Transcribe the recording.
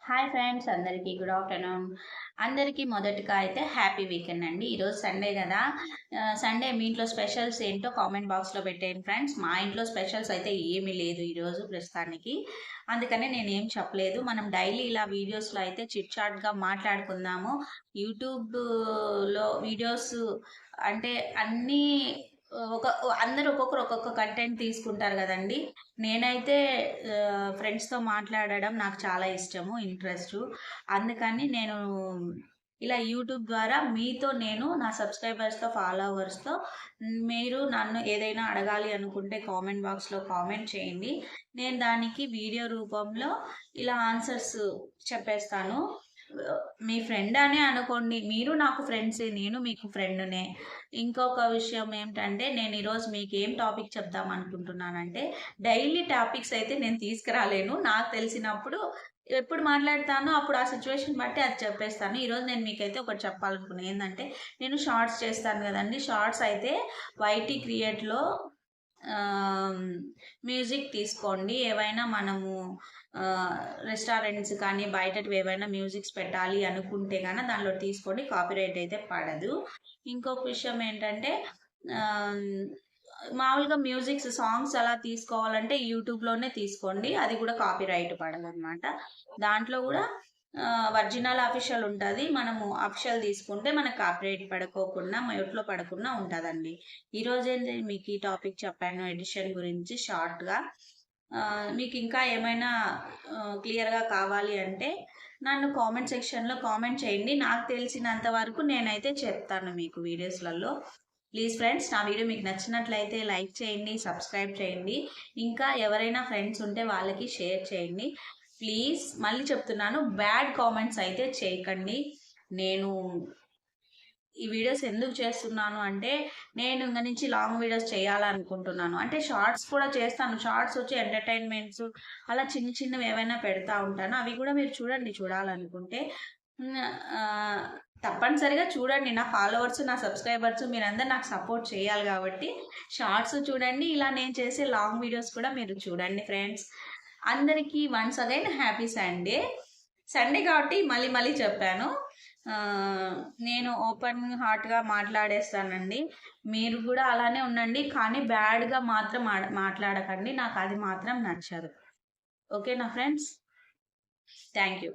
Hi friends, అందరికీ good afternoon. అందరికీ మొదటిగా అయితే హ్యాపీ వీకెండ్ అండి. ఈరోజు సండే కదా. సండే మీ ఇంట్లో స్పెషల్స్ ఏంటో కామెంట్ బాక్స్లో పెట్టేయండి ఫ్రెండ్స్. మా ఇంట్లో స్పెషల్స్ అయితే ఏమీ లేదు ఈరోజు ప్రస్తుతానికి, అందుకనే నేను ఏం చెప్పలేదు. మనం డైలీ ఇలా వీడియోస్లో అయితే చిట్ చాట్గా మాట్లాడుకుందాము. యూట్యూబ్లో వీడియోస్ అంటే అన్నీ ఒక అందరూ ఒక్కొక్కరు ఒక్కొక్క కంటెంట్ తీసుకుంటారు కదండి. నేనైతే ఫ్రెండ్స్తో మాట్లాడడం నాకు చాలా ఇష్టము, ఇంట్రెస్ట్. అందుకని నేను ఇలా యూట్యూబ్ ద్వారా మీతో నేను నా సబ్స్క్రైబర్స్తో ఫాలోవర్స్తో మీరు నన్ను ఏదైనా అడగాలి అనుకుంటే కామెంట్ బాక్స్లో కామెంట్ చేయండి. నేను దానికి వీడియో రూపంలో ఇలా ఆన్సర్స్ చెప్పేస్తాను. మీ ఫ్రెండ్ అనే అనుకోండి, మీరు నాకు ఫ్రెండ్సే, నేను మీకు ఫ్రెండ్నే. ఇంకొక విషయం ఏమిటంటే, నేను ఈరోజు మీకు ఏం టాపిక్ చెప్దాం అనుకుంటున్నానంటే, డైలీ టాపిక్స్ అయితే నేను తీసుకురాలేను. నాకు తెలిసినప్పుడు ఎప్పుడు మాట్లాడతానో అప్పుడు ఆ సిచ్యువేషన్ బట్టి అది చెప్పేస్తాను. ఈరోజు నేను మీకైతే ఒకటి చెప్పాలనుకున్నాను. ఏంటంటే, నేను షార్ట్స్ చేస్తాను కదండి. షార్ట్స్ అయితే వైటీ క్రియేట్లో మ్యూజిక్ తీసుకోండి. ఏవైనా మనము రెస్టారెంట్స్ కానీ బయటవి ఏవైనా మ్యూజిక్స్ పెట్టాలి అనుకుంటే కానీ దానిలో తీసుకోండి, కాపీరైట్ అయితే పడదు. ఇంకొక విషయం ఏంటంటే, మామూలుగా మ్యూజిక్స్ సాంగ్స్ అలా తీసుకోవాలంటే యూట్యూబ్లోనే తీసుకోండి, అది కూడా కాపీరైట్ పడదు అనమాట. దాంట్లో కూడా ఒరిజినల్ అఫీషియల్ ఉంటుంది. మనము అఫీషియల్ తీసుకుంటే మనకు కాపీరైట్ పడుకోకుండా మ్యూట్లో పడకుండా ఉంటుందండి. ఈరోజు ఏంటి మీకు ఈ టాపిక్ చెప్పాను, ఎడిషన్ గురించి షార్ట్గా. మీకు ఇంకా ఏమైనా క్లియర్గా కావాలి అంటే నన్ను కామెంట్ సెక్షన్లో కామెంట్ చేయండి. నాకు తెలిసినంత వరకు నేనైతే చెప్తాను మీకు వీడియోస్లలో. ప్లీజ్ ఫ్రెండ్స్, నా వీడియో మీకు నచ్చినట్లయితే లైక్ చేయండి, సబ్స్క్రైబ్ చేయండి. ఇంకా ఎవరైనా ఫ్రెండ్స్ ఉంటే వాళ్ళకి షేర్ చేయండి. ప్లీజ్ మళ్ళీ చెప్తున్నాను, బ్యాడ్ కామెంట్స్ అయితే చేయకండి. నేను ఈ వీడియోస్ ఎందుకు చేస్తున్నాను అంటే, నేను ఇంక నుంచి లాంగ్ వీడియోస్ చేయాలనుకుంటున్నాను. అంటే షార్ట్స్ కూడా చేస్తాను. షార్ట్స్ వచ్చి ఎంటర్టైన్మెంట్స్ అలా చిన్న చిన్నవి ఏవైనా పెడతా ఉంటాను. అవి కూడా మీరు చూడాలనుకుంటే తప్పనిసరిగా చూడండి. నా ఫాలోవర్స్, నా సబ్స్క్రైబర్స్ మీరందరూ నాకు సపోర్ట్ చేయాలి కాబట్టి షార్ట్స్ చూడండి. ఇలా నేను చేసే లాంగ్ వీడియోస్ కూడా మీరు చూడండి ఫ్రెండ్స్. అందరికీ వన్స్ అగైన్ హ్యాపీ సండే కాబట్టి మళ్ళీ చెప్పాను. నేను ఓపెన్ హార్ట్గా మాట్లాడేస్తానండి. మీరు కూడా అలానే ఉండండి, కానీ బ్యాడ్గా మాత్రం మాట్లాడకండి. నాకు అది మాత్రం నచ్చదు. ఓకేనా ఫ్రెండ్స్? Thank you.